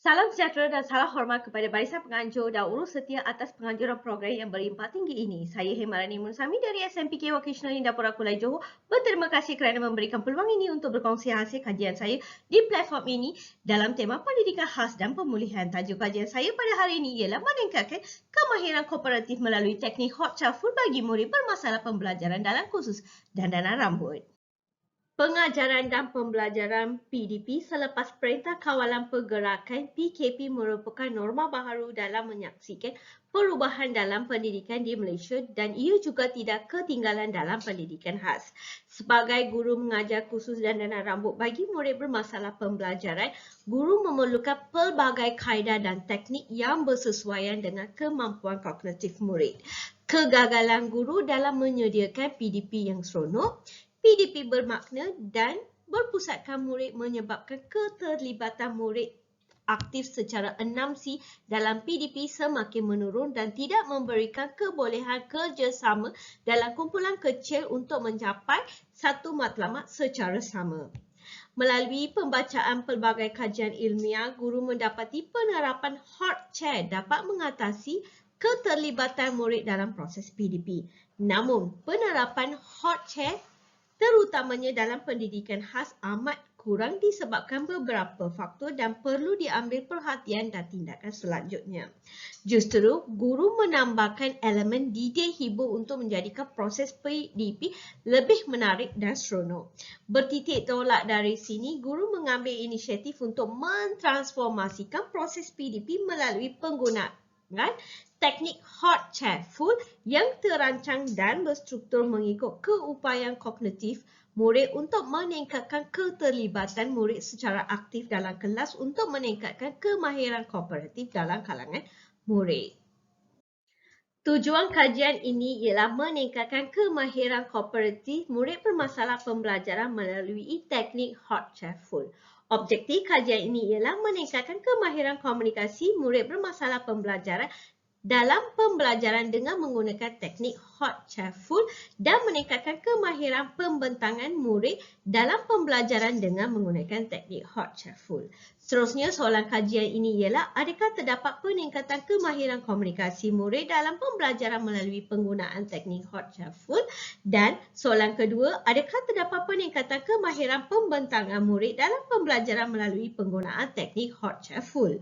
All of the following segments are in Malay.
Salam sejahtera dan salam hormat kepada barisan penganjur dan urus setia atas penganjuran program yang berimpah tinggi ini. Saya Hemarani Munsami dari SMPK Vocational Dapur Kulai Johor berterima kasih kerana memberikan peluang ini untuk berkongsi hasil kajian saya di platform ini dalam tema pendidikan khas dan pemulihan. Tajuk kajian saya pada hari ini ialah meningkatkan kemahiran kooperatif melalui teknik hot shuffle bagi murid bermasalah pembelajaran dalam kursus dandanan rambut. Pengajaran dan pembelajaran PDP selepas Perintah Kawalan Pergerakan PKP merupakan norma baharu dalam menyaksikan perubahan dalam pendidikan di Malaysia dan ia juga tidak ketinggalan dalam pendidikan khas. Sebagai guru mengajar kursus dandanan rambut bagi murid bermasalah pembelajaran, guru memerlukan pelbagai kaedah dan teknik yang bersesuaian dengan kemampuan kognitif murid. Kegagalan guru dalam menyediakan PDP yang seronok, PDP bermakna dan berpusatkan murid menyebabkan keterlibatan murid aktif secara 6C dalam PDP semakin menurun dan tidak memberikan kebolehan kerjasama dalam kumpulan kecil untuk mencapai satu matlamat secara sama. Melalui pembacaan pelbagai kajian ilmiah, guru mendapati penerapan hot chair dapat mengatasi keterlibatan murid dalam proses PDP. Namun, penerapan hot chair terutamanya dalam pendidikan khas amat kurang disebabkan beberapa faktor dan perlu diambil perhatian dan tindakan selanjutnya. Justru, guru menambahkan elemen didik hibur untuk menjadikan proses PDP lebih menarik dan seronok. Bertitik tolak dari sini, guru mengambil inisiatif untuk mentransformasikan proses PDP melalui penggunaan teknik hot chair full yang terancang dan berstruktur mengikut keupayaan kognitif murid untuk meningkatkan keterlibatan murid secara aktif dalam kelas untuk meningkatkan kemahiran kooperatif dalam kalangan murid. Tujuan kajian ini ialah meningkatkan kemahiran kooperatif murid bermasalah pembelajaran melalui teknik hot chair full. Objektif kajian ini ialah meningkatkan kemahiran komunikasi murid bermasalah pembelajaran dalam pembelajaran dengan menggunakan teknik hot chair full dan meningkatkan kemahiran pembentangan murid dalam pembelajaran dengan menggunakan teknik hot chair full. Seterusnya, soalan kajian ini ialah adakah terdapat peningkatan kemahiran komunikasi murid dalam pembelajaran melalui penggunaan teknik hot chair full? Dan soalan kedua, adakah terdapat peningkatan kemahiran pembentangan murid dalam pembelajaran melalui penggunaan teknik hot chair full?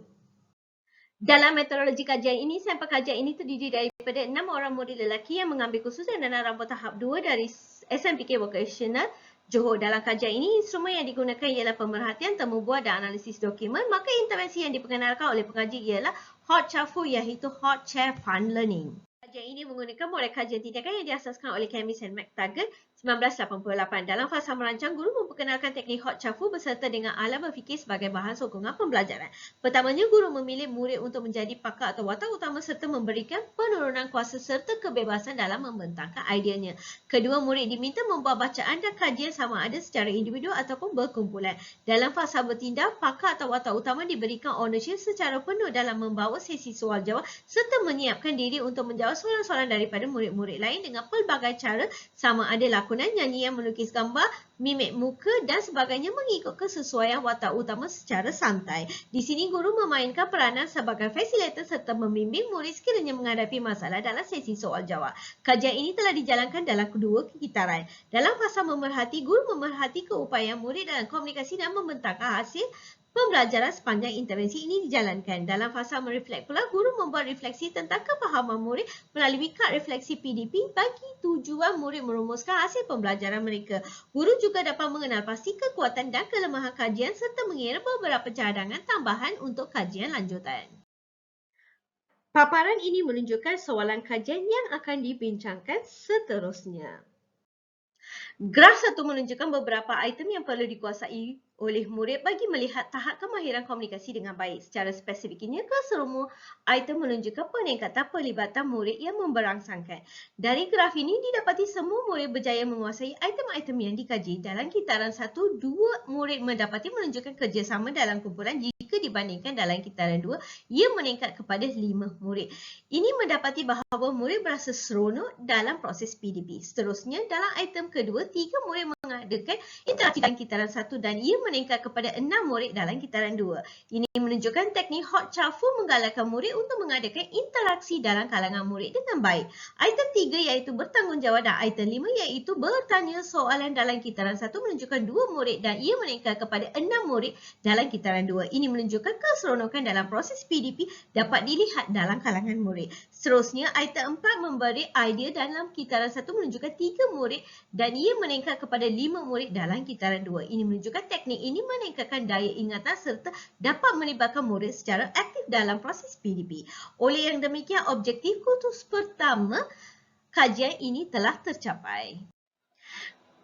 Dalam metodologi kajian ini, sampel kajian ini terdiri daripada 6 orang murid lelaki yang mengambil kursus dandanan rambut tahap 2 dari SMPK Vocational Johor. Dalam kajian ini, instrumen yang digunakan ialah pemerhatian, temu bual dan analisis dokumen. Maka intervensi yang diperkenalkan oleh pengaji ialah hot chair full iaitu hot chair fun learning. Kajian ini menggunakan model kajian tindakan yang diasaskan oleh Camis and McTaggart 1988. Dalam fasa merancang, guru memperkenalkan teknik hot chair full beserta dengan alat berfikir sebagai bahan sokongan pembelajaran. Pertamanya, guru memilih murid untuk menjadi pakar atau watak utama serta memberikan penurunan kuasa serta kebebasan dalam membentangkan ideanya. Kedua, murid diminta membuat bacaan dan kajian sama ada secara individu ataupun berkumpulan. Dalam fasa bertindak, pakar atau watak utama diberikan ownership secara penuh dalam membawa sesi soal jawab serta menyiapkan diri untuk menjawab soalan-soalan daripada murid-murid lain dengan pelbagai cara sama ada lakonan, nyanyian, melukis gambar, mimik muka dan sebagainya mengikut kesesuaian watak utama secara santai. Di sini guru memainkan peranan sebagai fasilitator serta membimbing murid sekiranya menghadapi masalah dalam sesi soal jawab. Kajian ini telah dijalankan dalam kedua kekitaran. Dalam fasa memerhati, guru memerhati keupayaan murid dalam komunikasi dan membentangkan hasil pembelajaran sepanjang intervensi ini dijalankan. Dalam fasa mereflek pula, guru membuat refleksi tentang kefahaman murid melalui kad refleksi PDP bagi tujuan murid merumuskan hasil pembelajaran mereka. Guru juga dapat mengenal pasti kekuatan dan kelemahan kajian serta mengira beberapa cadangan tambahan untuk kajian lanjutan. Paparan ini menunjukkan soalan kajian yang akan dibincangkan seterusnya. Graf 1 menunjukkan beberapa item yang perlu dikuasai oleh murid bagi melihat tahap kemahiran komunikasi dengan baik. Secara spesifiknya, kesemua item menunjukkan peningkatan pelibatan murid yang memberangsangkan. Dari graf ini didapati semua murid berjaya menguasai item-item yang dikaji. Dalam kitaran 1, 2 murid mendapati menunjukkan kerjasama dalam kumpulan. Jika dibandingkan dalam kitaran 2, ia meningkat kepada 5 murid. Ini mendapati bahawa murid berasa seronok dalam proses PDP. Seterusnya, dalam item kedua, 3 murid mengadakan interaksi dalam kitaran 1 dan ia meningkat kepada 6 murid dalam kitaran 2. Ini menunjukkan teknik Hot Chafu menggalakkan murid untuk mengadakan interaksi dalam kalangan murid dengan baik. Item 3 iaitu bertanggungjawab dan item 5 iaitu bertanya soalan dalam kitaran 1 menunjukkan 2 murid dan ia meningkat kepada 6 murid dalam kitaran 2. Ini menunjukkan keseronokan dalam proses PDP dapat dilihat dalam kalangan murid. Seterusnya, item 4 memberi idea dalam kitaran 1 menunjukkan 3 murid dan ia meningkat kepada 5 murid dalam kitaran 2. Ini menunjukkan teknik ini meningkatkan daya ingatan serta dapat melibatkan murid secara aktif dalam proses PDP. Oleh yang demikian, objektif khusus pertama kajian ini telah tercapai.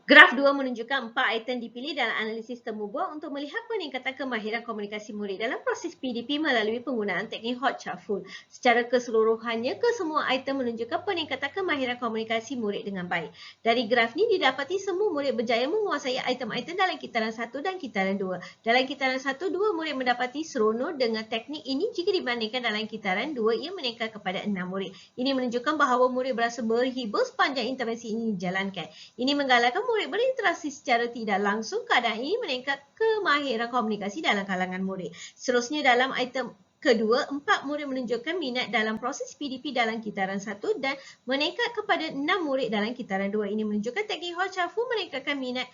Graf 2 menunjukkan 4 item dipilih dalam analisis temu buah untuk melihat peningkatan kemahiran komunikasi murid dalam proses PDP melalui penggunaan teknik Hot Chafu. Secara keseluruhannya, kesemua item menunjukkan peningkatan kemahiran komunikasi murid dengan baik. Dari graf ini didapati semua murid berjaya menguasai item-item dalam kitaran 1 dan kitaran 2. Dalam kitaran 1, 2 murid mendapati seronok dengan teknik ini jika dibandingkan dalam kitaran 2 ia meningkat kepada 6 murid. Ini menunjukkan bahawa murid berasa berhibur sepanjang intervensi ini dijalankan. Ini menggalakkan murid berinteraksi secara tidak langsung. Keadaan ini meningkat kemahiran komunikasi dalam kalangan murid. Seterusnya dalam item kedua, 4 murid menunjukkan minat dalam proses PDP dalam kitaran 1 dan meningkat kepada 6 murid dalam kitaran 2. Ini menunjukkan teknik Hot Chafu meningkatkan minat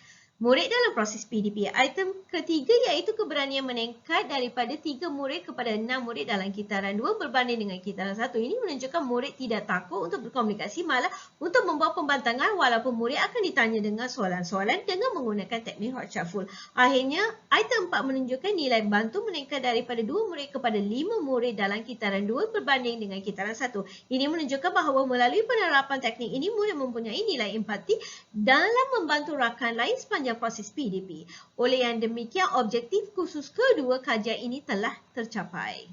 murid dalam proses PDP. Item ketiga iaitu keberanian meningkat daripada 3 murid kepada 6 murid dalam kitaran 2 berbanding dengan kitaran 1. Ini menunjukkan murid tidak takut untuk berkomunikasi, malah untuk membuat pembantangan walaupun murid akan ditanya dengan soalan-soalan dengan menggunakan teknik Hot Chafu. Akhirnya, item 4 menunjukkan nilai bantu meningkat daripada 2 murid kepada 5 murid dalam kitaran 2 berbanding dengan kitaran 1. Ini menunjukkan bahawa melalui penerapan teknik ini, murid mempunyai nilai empati dalam membantu rakan lain sepanjang proses PDP. Oleh yang demikian, objektif khusus kedua kajian ini telah tercapai.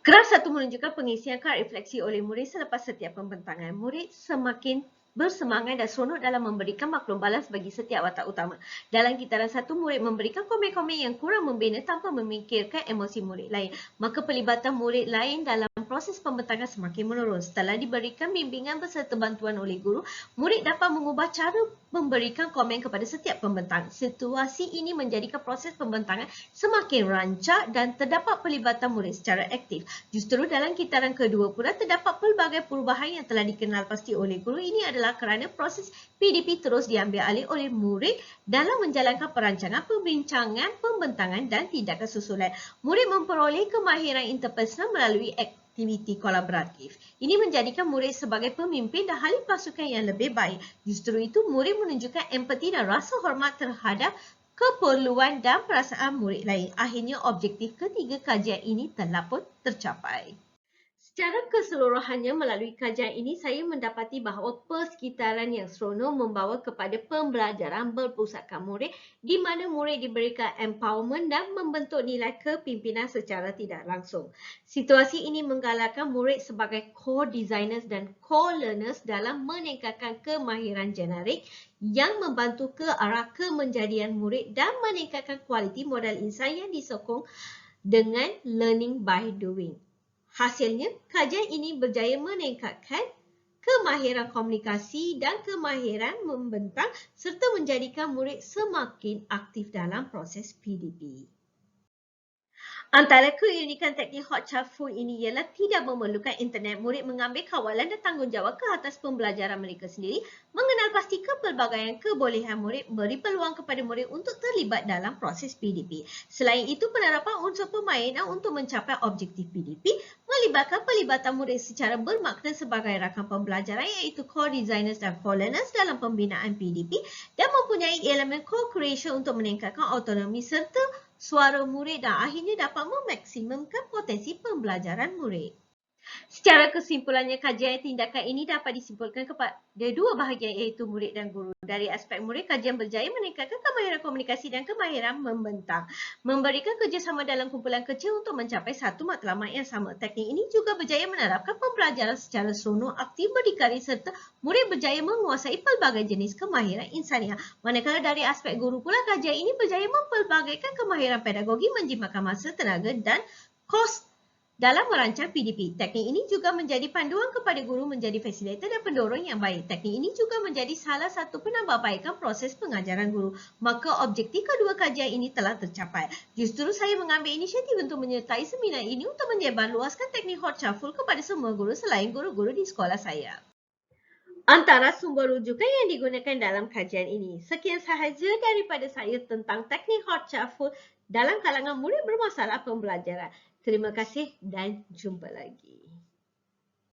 Graf 1 menunjukkan pengisian kad refleksi oleh murid selepas setiap pembentangan. Murid semakin bersemangat dan seronok dalam memberikan maklum balas bagi setiap watak utama. Dalam kitaran 1, murid memberikan komen-komen yang kurang membina tanpa memikirkan emosi murid lain. Maka pelibatan murid lain dalam proses pembentangan semakin menurun. Setelah diberikan bimbingan beserta bantuan oleh guru, murid dapat mengubah cara memberikan komen kepada setiap pembentang. Situasi ini menjadikan proses pembentangan semakin rancak dan terdapat pelibatan murid secara aktif. Justru dalam kitaran kedua pula terdapat pelbagai perubahan yang telah dikenal pasti oleh guru. Ini adalah kerana proses PDP terus diambil alih oleh murid dalam menjalankan perancangan, perbincangan, pembentangan dan tindakan susulan. Murid memperoleh kemahiran interpersonal melalui aktiviti kolaboratif. Ini menjadikan murid sebagai pemimpin dan ahli pasukan yang lebih baik. Justru itu, murid menunjukkan empati dan rasa hormat terhadap keperluan dan perasaan murid lain. Akhirnya, objektif ketiga kajian ini telah pun tercapai. Secara keseluruhannya melalui kajian ini, saya mendapati bahawa persekitaran yang seronok membawa kepada pembelajaran berpusatkan murid di mana murid diberikan empowerment dan membentuk nilai kepimpinan secara tidak langsung. Situasi ini menggalakkan murid sebagai core designers dan core learners dalam meningkatkan kemahiran generik yang membantu ke arah kemenjadian murid dan meningkatkan kualiti modal insan yang disokong dengan learning by doing. Hasilnya, kajian ini berjaya meningkatkan kemahiran komunikasi dan kemahiran membentang serta menjadikan murid semakin aktif dalam proses PDP. Antara keunikan teknik Hot Chafu ini ialah tidak memerlukan internet. Murid mengambil kawalan dan tanggungjawab ke atas pembelajaran mereka sendiri, mengenal pasti kepelbagaian kebolehan murid, beri peluang kepada murid untuk terlibat dalam proses PDP. Selain itu, penerapan unsur permainan untuk mencapai objektif PDP melibatkan pelibatan murid secara bermakna sebagai rakan pembelajaran iaitu core designers dan core learners dalam pembinaan PDP dan mempunyai elemen co-creation untuk meningkatkan autonomi serta suara murid dan akhirnya dapat memaksimumkan potensi pembelajaran murid. Secara kesimpulannya, kajian tindakan ini dapat disimpulkan kepada dua bahagian iaitu murid dan guru. Dari aspek murid, kajian berjaya meningkatkan kemahiran komunikasi dan kemahiran membentang. Memberikan kerjasama dalam kumpulan kecil untuk mencapai satu matlamat yang sama. Teknik ini juga berjaya menerapkan pembelajaran secara seronok, aktif, berdikari serta murid berjaya menguasai pelbagai jenis kemahiran insaniah. Manakala dari aspek guru pula, kajian ini berjaya mempelbagaikan kemahiran pedagogi, menjimatkan masa, tenaga dan kos Dalam merancang PDP, teknik ini juga menjadi panduan kepada guru menjadi fasilitator dan pendorong yang baik. Teknik ini juga menjadi salah satu penambahbaikan proses pengajaran guru. Maka objektif kedua kajian ini telah tercapai. Justru saya mengambil inisiatif untuk menyertai seminar ini untuk menyebarluaskan teknik hot shuffle kepada semua guru selain guru-guru di sekolah saya. Antara sumber rujukan yang digunakan dalam kajian ini. Sekian sahaja daripada saya tentang teknik hot shuffle dalam kalangan murid bermasalah pembelajaran. Terima kasih dan jumpa lagi.